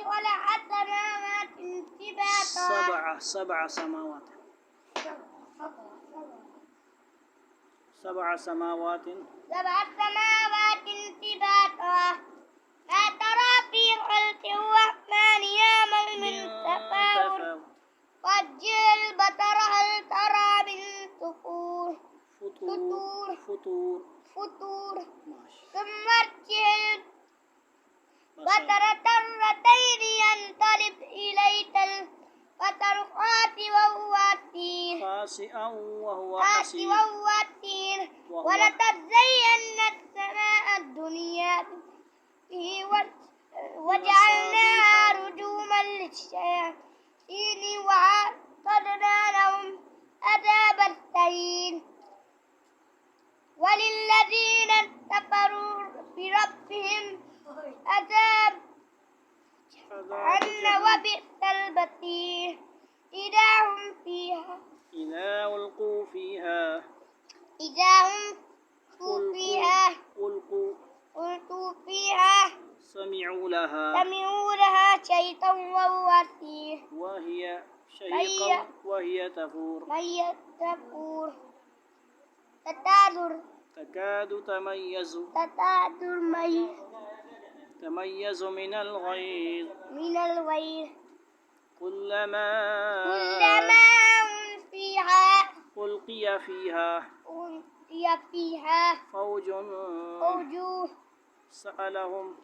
خلق السماوات سباقا. سبع سماوات. سبع سماوات سباقا. ما ترى في خلق الرحمن يعمل من تفاوت. رجع البصر هل ترى من فطور. ثم ارجع البصر كرتين ينقلب إليك البصر خاسئا وهو حسير. ولتزين السماء الدنيا وجعلناها رجوما للشياطين وأعتدنا لهم عذاب السعير. وللذين كفروا بربهم عذاب جهنم وبئس المصير. إذا ألقوا فيها سمعوا لها شيئا وهي تفور. تكاد تميز من الغيظ. كلما ألقي فيها فوج سألهم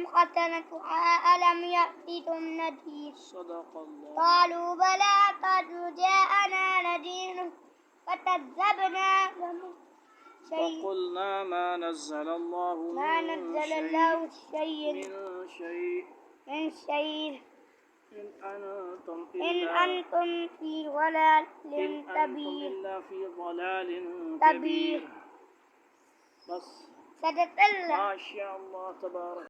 خزنتها ألم يأتكم نذير. صدق الله. قالوا بلى قد جاءنا نذير فكذبنا وقلنا ما نزل الله من شيء إن أنتم إلا في ضلال كبير. بس صدق الله. ما شاء الله تبارك.